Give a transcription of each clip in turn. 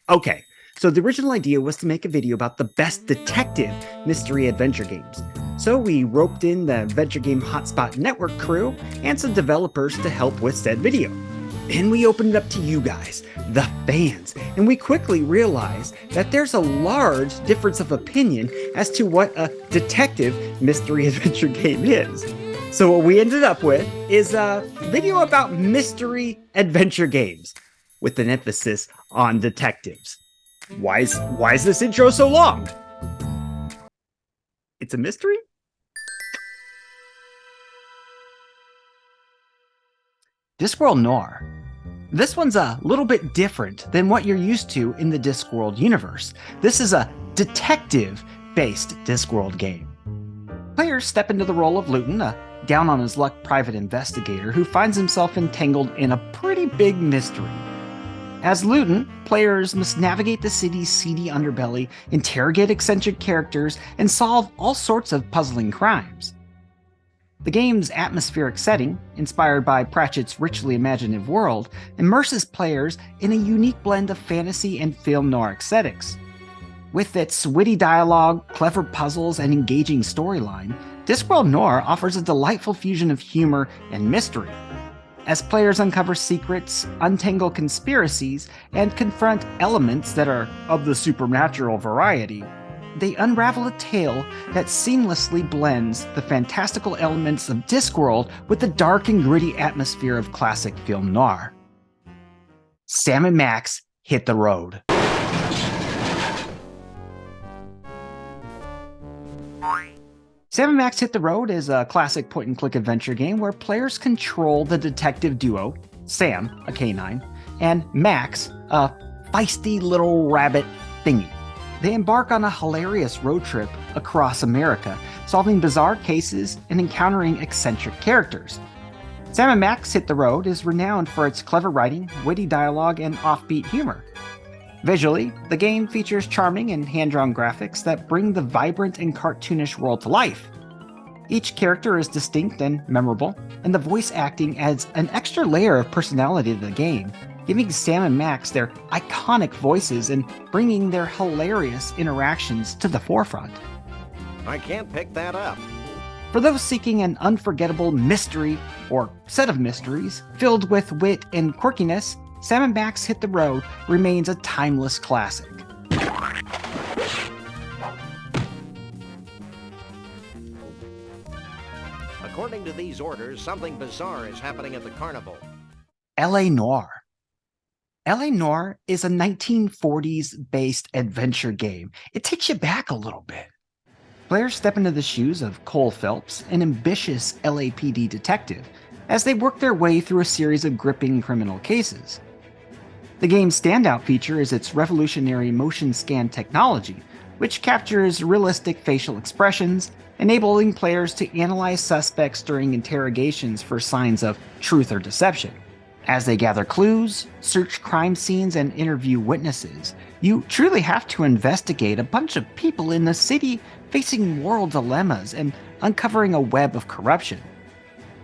Okay, so the original idea was to make a video about the best detective mystery adventure games. So we roped in the Adventure Game Hotspot Network crew and some developers to help with said video. Then we opened it up to you guys, the fans, and we quickly realized that there's a large difference of opinion as to what a detective mystery adventure game is. So what we ended up with is a video about mystery adventure games, with an emphasis on detectives. Why is this intro so long? It's a mystery? Discworld Noir. This one's a little bit different than what you're used to in the Discworld universe. This is a detective-based Discworld game. Players step into the role of Luton, a down-on-his-luck private investigator who finds himself entangled in a pretty big mystery. As Luton, players must navigate the city's seedy underbelly, interrogate eccentric characters, and solve all sorts of puzzling crimes. The game's atmospheric setting, inspired by Pratchett's richly imaginative world, immerses players in a unique blend of fantasy and film noir aesthetics. With its witty dialogue, clever puzzles, and engaging storyline, Discworld Noir offers a delightful fusion of humor and mystery. As players uncover secrets, untangle conspiracies, and confront elements that are of the supernatural variety, they unravel a tale that seamlessly blends the fantastical elements of Discworld with the dark and gritty atmosphere of classic film noir. Sam and Max hit the road. Sam and Max Hit the Road is a classic point-and-click adventure game where players control the detective duo, Sam, a canine, and Max, a feisty little rabbit thingy. They embark on a hilarious road trip across America, solving bizarre cases and encountering eccentric characters. Sam and Max Hit the Road is renowned for its clever writing, witty dialogue, and offbeat humor. Visually, the game features charming and hand-drawn graphics that bring the vibrant and cartoonish world to life. Each character is distinct and memorable, and the voice acting adds an extra layer of personality to the game, giving Sam and Max their iconic voices and bringing their hilarious interactions to the forefront. I can't pick that up. For those seeking an unforgettable mystery, or set of mysteries, filled with wit and quirkiness, Sam and Max Hit the Road remains a timeless classic. According to these orders, something bizarre is happening at the carnival. L.A. Noire. L.A. Noire is a 1940s-based adventure game. It takes you back a little bit. Players step into the shoes of Cole Phelps, an ambitious LAPD detective, as they work their way through a series of gripping criminal cases. The game's standout feature is its revolutionary motion scan technology, which captures realistic facial expressions, enabling players to analyze suspects during interrogations for signs of truth or deception. As they gather clues, search crime scenes, and interview witnesses, you truly have to investigate a bunch of people in the city facing moral dilemmas and uncovering a web of corruption.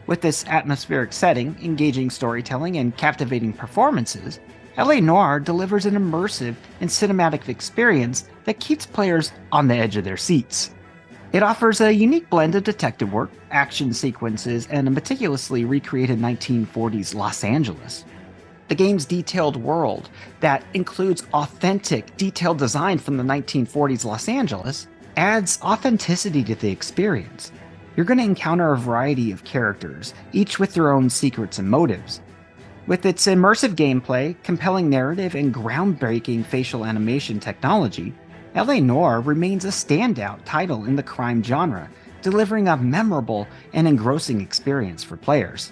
With this atmospheric setting, engaging storytelling, and captivating performances, L.A. Noire delivers an immersive and cinematic experience that keeps players on the edge of their seats. It offers a unique blend of detective work, action sequences, and a meticulously recreated 1940s Los Angeles. The game's detailed world, that includes authentic, detailed design from the 1940s Los Angeles, adds authenticity to the experience. You're going to encounter a variety of characters, each with their own secrets and motives. With its immersive gameplay, compelling narrative, and groundbreaking facial animation technology, L.A. Noire remains a standout title in the crime genre, delivering a memorable and engrossing experience for players.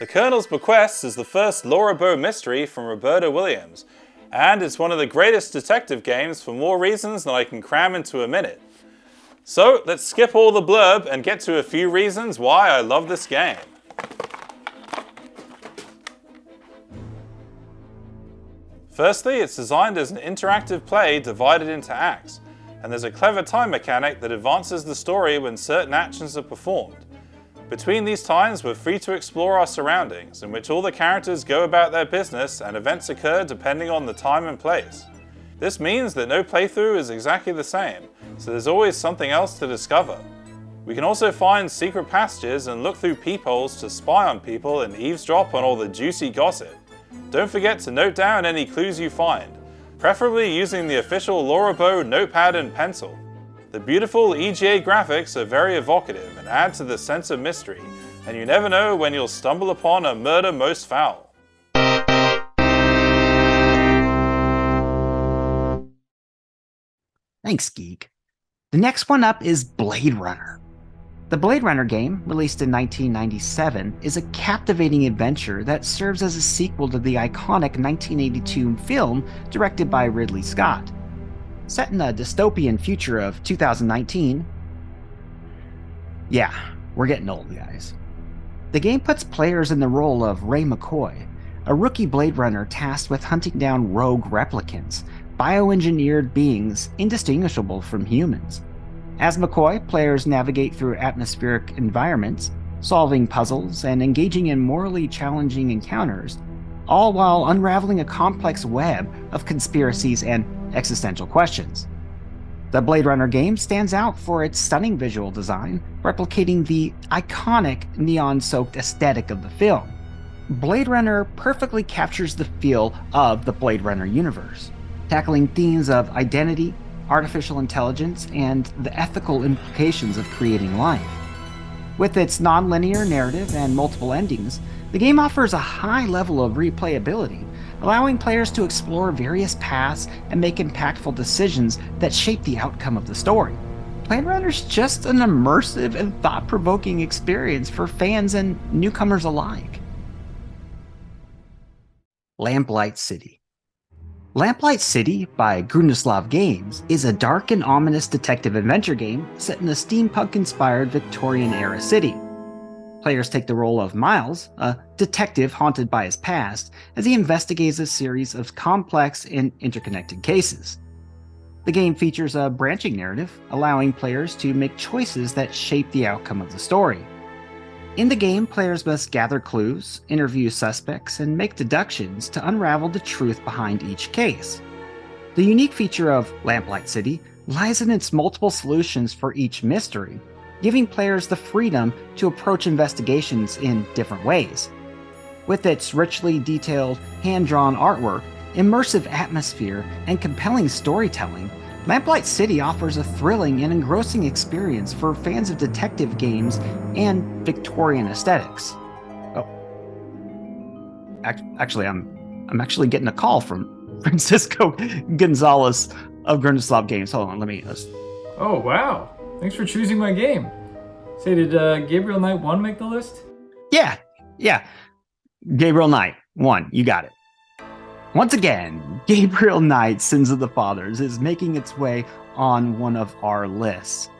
The Colonel's Bequest is the first Laura Bow mystery from Roberta Williams, and it's one of the greatest detective games for more reasons than I can cram into a minute. So let's skip all the blurb and get to a few reasons why I love this game. Firstly, it's designed as an interactive play divided into acts, and there's a clever time mechanic that advances the story when certain actions are performed. Between these times, we're free to explore our surroundings, in which all the characters go about their business and events occur depending on the time and place. This means that no playthrough is exactly the same, so there's always something else to discover. We can also find secret passages and look through peepholes to spy on people and eavesdrop on all the juicy gossip. Don't forget to note down any clues you find, preferably using the official Lorabo notepad and pencil. The beautiful EGA graphics are very evocative and add to the sense of mystery, and you never know when you'll stumble upon a murder most foul. Thanks, Geek. The next one up is Blade Runner. The Blade Runner game, released in 1997, is a captivating adventure that serves as a sequel to the iconic 1982 film directed by Ridley Scott. Set in a dystopian future of 2019. Yeah, we're getting old, guys. The game puts players in the role of Ray McCoy, a rookie Blade Runner tasked with hunting down rogue replicants, bioengineered beings indistinguishable from humans. As McCoy, players navigate through atmospheric environments, solving puzzles and engaging in morally challenging encounters, all while unraveling a complex web of conspiracies and existential questions. The Blade Runner game stands out for its stunning visual design, replicating the iconic neon-soaked aesthetic of the film. Blade Runner perfectly captures the feel of the Blade Runner universe, tackling themes of identity, artificial intelligence, and the ethical implications of creating life. With its non-linear narrative and multiple endings, the game offers a high level of replayability, allowing players to explore various paths and make impactful decisions that shape the outcome of the story. Blade Runner's just an immersive and thought-provoking experience for fans and newcomers alike. Lamplight City. Lamplight City by Grunislav Games is a dark and ominous detective adventure game set in a steampunk-inspired Victorian-era city. Players take the role of Miles, a detective haunted by his past, as he investigates a series of complex and interconnected cases. The game features a branching narrative, allowing players to make choices that shape the outcome of the story. In the game, players must gather clues, interview suspects, and make deductions to unravel the truth behind each case. The unique feature of Lamplight City lies in its multiple solutions for each mystery, giving players the freedom to approach investigations in different ways. With its richly detailed, hand-drawn artwork, immersive atmosphere, and compelling storytelling, Lamplight City offers a thrilling and engrossing experience for fans of detective games and Victorian aesthetics. Oh, actually, I'm actually getting a call from Francisco Gonzalez of Grunislav Games. Hold on, let me. Oh wow! Thanks for choosing my game. Say, did Gabriel Knight 1 make the list? Yeah. Gabriel Knight 1, you got it. Once again, Gabriel Knight Sins of the Fathers is making its way on one of our lists.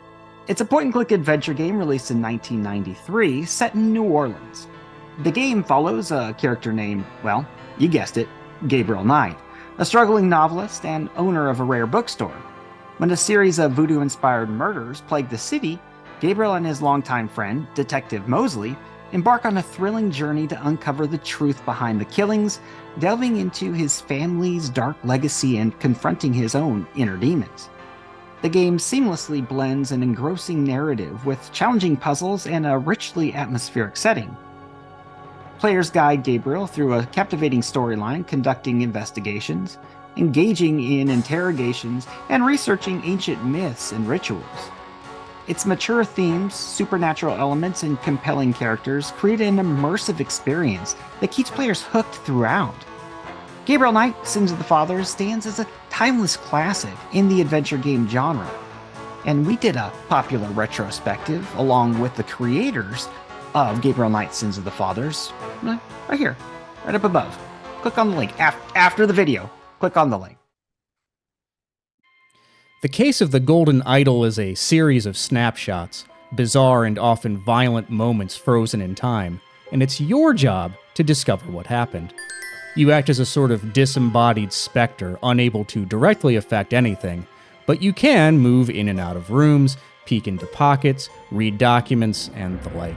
It's a point-and-click adventure game released in 1993, set in New Orleans. The game follows a character named, well, you guessed it, Gabriel Knight, a struggling novelist and owner of a rare bookstore. When a series of voodoo-inspired murders plague the city, Gabriel and his longtime friend, Detective Mosley, embark on a thrilling journey to uncover the truth behind the killings, delving into his family's dark legacy and confronting his own inner demons. The game seamlessly blends an engrossing narrative with challenging puzzles and a richly atmospheric setting. Players guide Gabriel through a captivating storyline, conducting investigations, engaging in interrogations, and researching ancient myths and rituals. Its mature themes, supernatural elements, and compelling characters create an immersive experience that keeps players hooked throughout. Gabriel Knight, Sins of the Fathers stands as a timeless classic in the adventure game genre, and we did a popular retrospective along with the creators of Gabriel Knight, Sins of the Fathers, right here, right up above. Click on the link. After the video, click on the link. The Case of the Golden Idol is a series of snapshots, bizarre and often violent moments frozen in time, and it's your job to discover what happened. You act as a sort of disembodied specter, unable to directly affect anything, but you can move in and out of rooms, peek into pockets, read documents, and the like.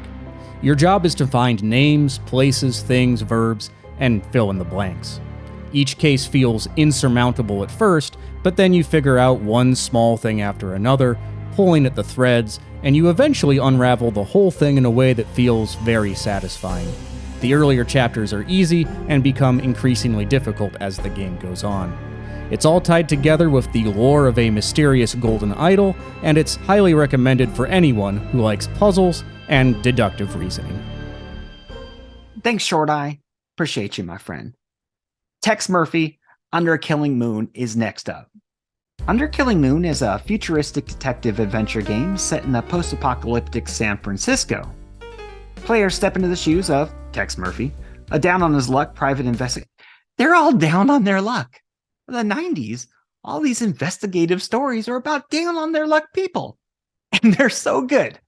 Your job is to find names, places, things, verbs, and fill in the blanks. Each case feels insurmountable at first, but then you figure out one small thing after another, pulling at the threads, and you eventually unravel the whole thing in a way that feels very satisfying. The earlier chapters are easy and become increasingly difficult as the game goes on. It's all tied together with the lore of a mysterious golden idol, and it's highly recommended for anyone who likes puzzles and deductive reasoning. Thanks, Short Eye. Appreciate you, my friend. Tex Murphy, Under a Killing Moon is next up. Under Killing Moon is a futuristic detective adventure game set in a post-apocalyptic San Francisco. Players step into the shoes of Tex Murphy, a down-on-his-luck private investigator. They're all down on their luck. In the 90s, all these investigative stories are about down-on-their-luck people. And they're so good.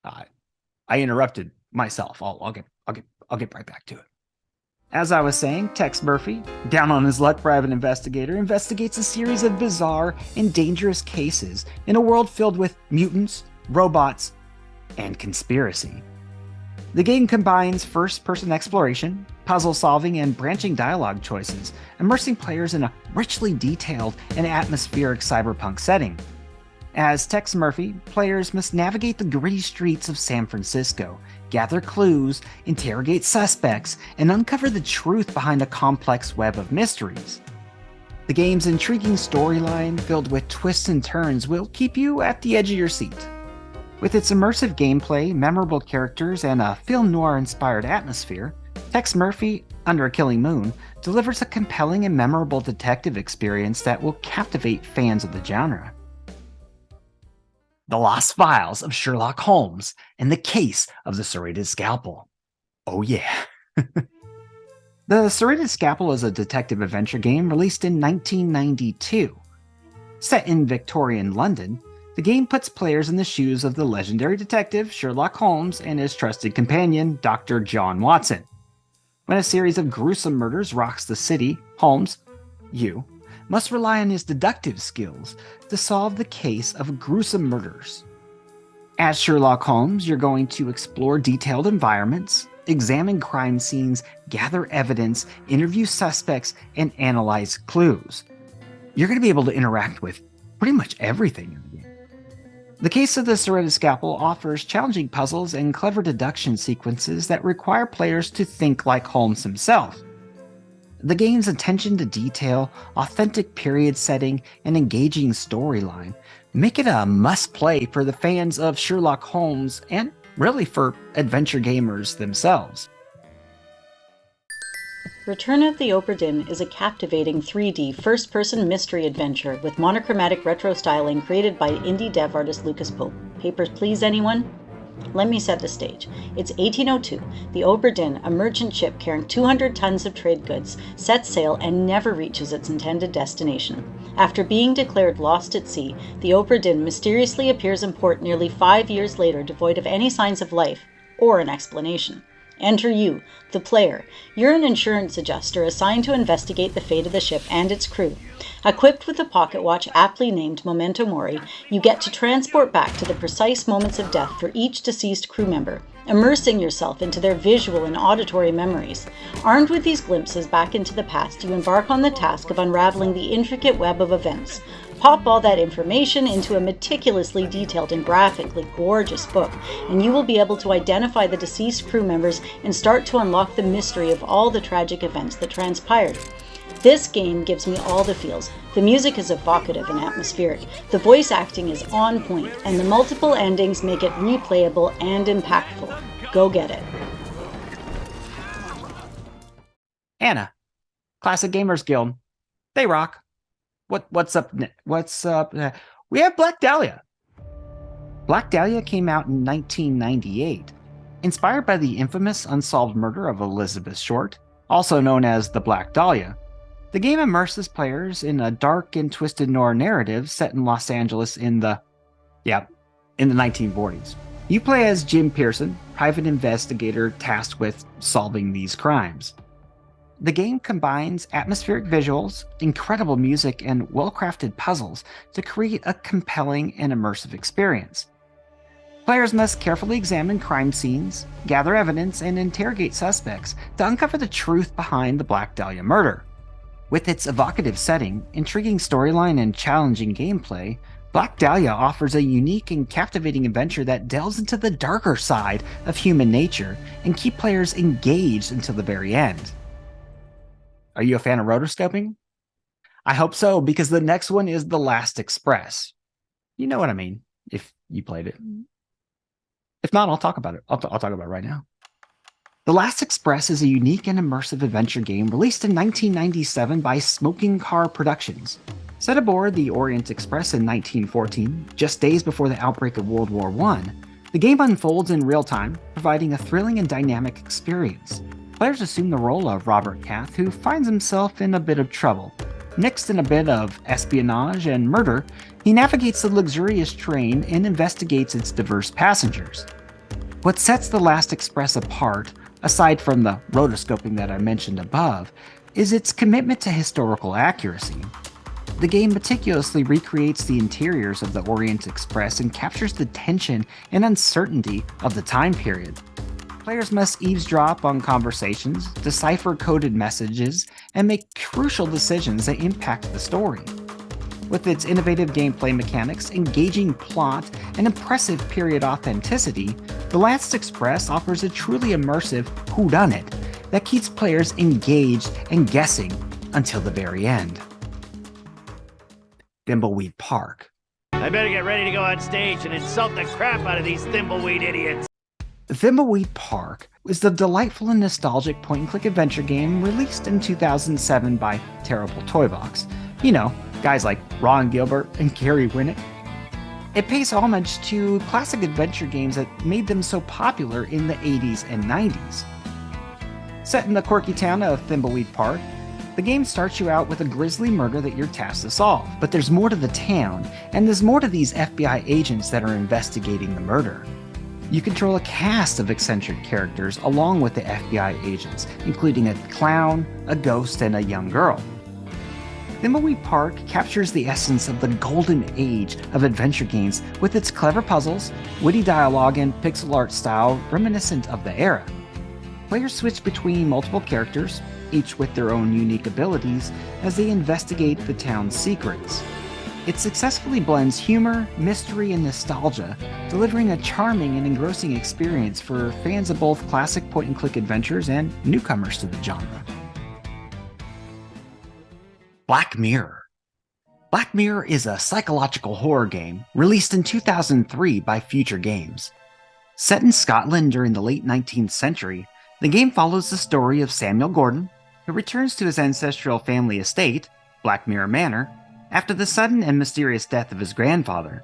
I interrupted myself. I'll get right back to it. As I was saying, Tex Murphy, down on his luck private investigator, investigates a series of bizarre and dangerous cases in a world filled with mutants, robots, and conspiracy. The game combines first-person exploration, puzzle solving, and branching dialogue choices, immersing players in a richly detailed and atmospheric cyberpunk setting. As Tex Murphy, players must navigate the gritty streets of San Francisco, gather clues, interrogate suspects, and uncover the truth behind a complex web of mysteries. The game's intriguing storyline, filled with twists and turns, will keep you at the edge of your seat. With its immersive gameplay, memorable characters, and a film noir-inspired atmosphere, Tex Murphy, Under a Killing Moon, delivers a compelling and memorable detective experience that will captivate fans of the genre. The Lost Files of Sherlock Holmes and the Case of the Serrated Scalpel. Oh yeah. The Serrated Scalpel is a detective adventure game released in 1992. Set in Victorian London, the game puts players in the shoes of the legendary detective Sherlock Holmes and his trusted companion, Dr. John Watson. When a series of gruesome murders rocks the city, Holmes, you, must rely on his deductive skills to solve the case of gruesome murders. As Sherlock Holmes, you're going to explore detailed environments, examine crime scenes, gather evidence, interview suspects, and analyze clues. You're going to be able to interact with pretty much everything in the game. The Case of the Serrated Scalpel offers challenging puzzles and clever deduction sequences that require players to think like Holmes himself. The game's attention to detail, authentic period setting, and engaging storyline make it a must-play for the fans of Sherlock Holmes and really for adventure gamers themselves. Return of the Obra Dinn is a captivating 3D first-person mystery adventure with monochromatic retro styling created by indie dev artist Lucas Pope. Papers, please, anyone? Let me set the stage. It's 1802. The Obra Dinn, a merchant ship carrying 200 tons of trade goods, sets sail and never reaches its intended destination. After being declared lost at sea, the Obra Dinn mysteriously appears in port nearly 5 years later, devoid of any signs of life or an explanation. Enter you, the player. You're an insurance adjuster assigned to investigate the fate of the ship and its crew. Equipped with a pocket watch aptly named Memento Mori, you get to transport back to the precise moments of death for each deceased crew member, immersing yourself into their visual and auditory memories. Armed with these glimpses back into the past, you embark on the task of unraveling the intricate web of events. Pop all that information into a meticulously detailed and graphically gorgeous book, and you will be able to identify the deceased crew members and start to unlock the mystery of all the tragic events that transpired. This game gives me all the feels. The music is evocative and atmospheric, the voice acting is on point, and the multiple endings make it replayable and impactful. Go get it. Anna, Classic Gamers Guild. They rock. What's up? We have Black Dahlia. Black Dahlia came out in 1998, inspired by the infamous unsolved murder of Elizabeth Short, also known as the Black Dahlia. The game immerses players in a dark and twisted noir narrative set in Los Angeles in the 1940s. You play as Jim Pearson, private investigator tasked with solving these crimes. The game combines atmospheric visuals, incredible music, and well-crafted puzzles to create a compelling and immersive experience. Players must carefully examine crime scenes, gather evidence, and interrogate suspects to uncover the truth behind the Black Dahlia murder. With its evocative setting, intriguing storyline, and challenging gameplay, Black Dahlia offers a unique and captivating adventure that delves into the darker side of human nature and keeps players engaged until the very end. Are you a fan of rotoscoping? I hope so, because the next one is The Last Express. You know what I mean, if you played it. If not, I'll talk about it. I'll talk about it right now. The Last Express is a unique and immersive adventure game released in 1997 by Smoking Car Productions. Set aboard the Orient Express in 1914, just days before the outbreak of World War I, the game unfolds in real time, providing a thrilling and dynamic experience. Players assume the role of Robert Cath, who finds himself in a bit of trouble. Mixed in a bit of espionage and murder, he navigates the luxurious train and investigates its diverse passengers. What sets The Last Express apart, aside from the rotoscoping that I mentioned above, is its commitment to historical accuracy. The game meticulously recreates the interiors of the Orient Express and captures the tension and uncertainty of the time period. Players must eavesdrop on conversations, decipher coded messages, and make crucial decisions that impact the story. With its innovative gameplay mechanics, engaging plot, and impressive period authenticity, The Last Express offers a truly immersive whodunit that keeps players engaged and guessing until the very end. Thimbleweed Park. I better get ready to go on stage and insult the crap out of these Thimbleweed idiots. Thimbleweed Park is the delightful and nostalgic point-and-click adventure game released in 2007 by Terrible Toybox. You know, guys like Ron Gilbert and Gary Winnick. It pays homage to classic adventure games that made them so popular in the 80s and 90s. Set in the quirky town of Thimbleweed Park, the game starts you out with a grisly murder that you're tasked to solve, but there's more to the town, and there's more to these FBI agents that are investigating the murder. You control a cast of eccentric characters along with the FBI agents, including a clown, a ghost, and a young girl. Thimbleweed Park captures the essence of the golden age of adventure games with its clever puzzles, witty dialogue, and pixel art style reminiscent of the era. Players switch between multiple characters, each with their own unique abilities, as they investigate the town's secrets. It successfully blends humor, mystery, and nostalgia, delivering a charming and engrossing experience for fans of both classic point-and-click adventures and newcomers to the genre. Black Mirror. Black Mirror is a psychological horror game released in 2003 by Future Games. Set in Scotland during the late 19th century, the game follows the story of Samuel Gordon, who returns to his ancestral family estate, Black Mirror Manor, after the sudden and mysterious death of his grandfather.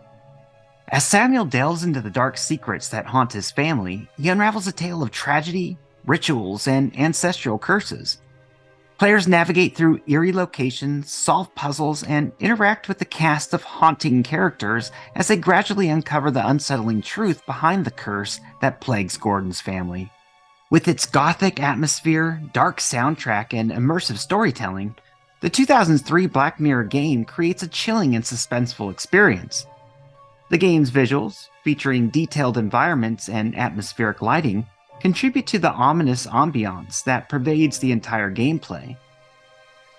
As Samuel delves into the dark secrets that haunt his family, he unravels a tale of tragedy, rituals, and ancestral curses. Players navigate through eerie locations, solve puzzles, and interact with the cast of haunting characters as they gradually uncover the unsettling truth behind the curse that plagues Gordon's family. With its gothic atmosphere, dark soundtrack, and immersive storytelling, the 2003 Black Mirror game creates a chilling and suspenseful experience. The game's visuals, featuring detailed environments and atmospheric lighting, contribute to the ominous ambiance that pervades the entire gameplay.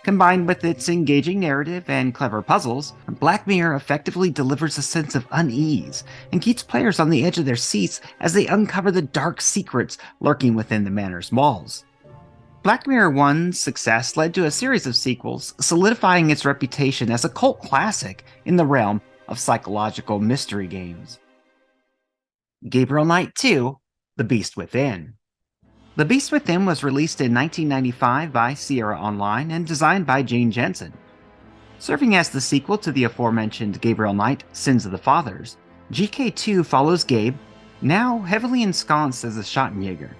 Combined with its engaging narrative and clever puzzles, Black Mirror effectively delivers a sense of unease and keeps players on the edge of their seats as they uncover the dark secrets lurking within the manor's walls. Black Mirror 1's success led to a series of sequels, solidifying its reputation as a cult classic in the realm of psychological mystery games. Gabriel Knight 2: The Beast Within. The Beast Within was released in 1995 by Sierra Online and designed by Jane Jensen. Serving as the sequel to the aforementioned Gabriel Knight: Sins of the Fathers, GK2 follows Gabe, now heavily ensconced as a Schottenjäger.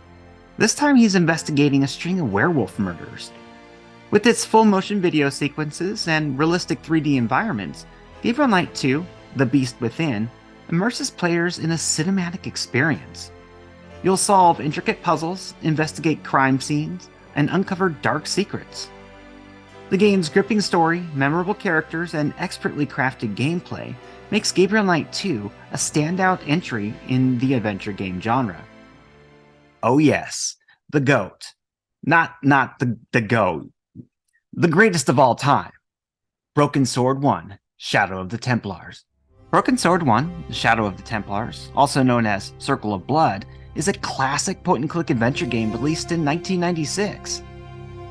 This time he's investigating a string of werewolf murders. With its full motion video sequences and realistic 3D environments, Gabriel Knight 2: The Beast Within immerses players in a cinematic experience. You'll solve intricate puzzles, investigate crime scenes, and uncover dark secrets. The game's gripping story, memorable characters, and expertly crafted gameplay makes Gabriel Knight 2 a standout entry in the adventure game genre. Oh yes, the GOAT. Not the GOAT. The greatest of all time. Broken Sword 1, Shadow of the Templars. Broken Sword 1, The Shadow of the Templars, also known as Circle of Blood, is a classic point-and-click adventure game released in 1996.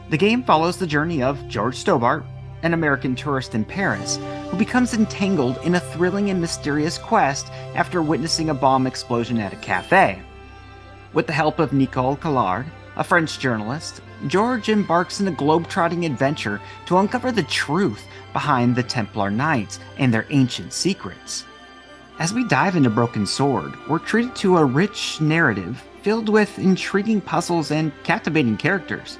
The game follows the journey of George Stobart, an American tourist in Paris, who becomes entangled in a thrilling and mysterious quest after witnessing a bomb explosion at a cafe. With the help of Nicole Collard, a French journalist, George embarks on a globe-trotting adventure to uncover the truth behind the Templar Knights and their ancient secrets. As we dive into Broken Sword, we're treated to a rich narrative filled with intriguing puzzles and captivating characters.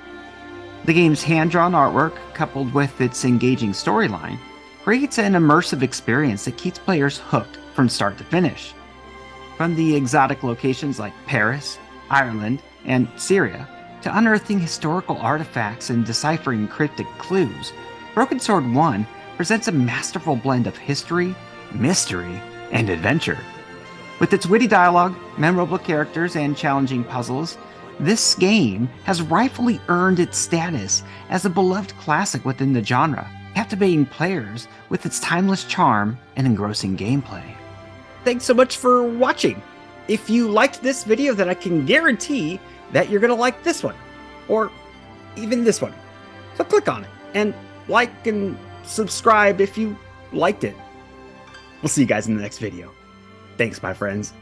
The game's hand-drawn artwork, coupled with its engaging storyline, creates an immersive experience that keeps players hooked from start to finish. From the exotic locations like Paris, Ireland, and Syria, to unearthing historical artifacts and deciphering cryptic clues, Broken Sword 1 presents a masterful blend of history, mystery, and adventure. With its witty dialogue, memorable characters, and challenging puzzles, this game has rightfully earned its status as a beloved classic within the genre, captivating players with its timeless charm and engrossing gameplay. Thanks so much for watching! If you liked this video, then I can guarantee that you're going to like this one, or even this one. So click on it, and like and subscribe if you liked it. We'll see you guys in the next video. Thanks, my friends.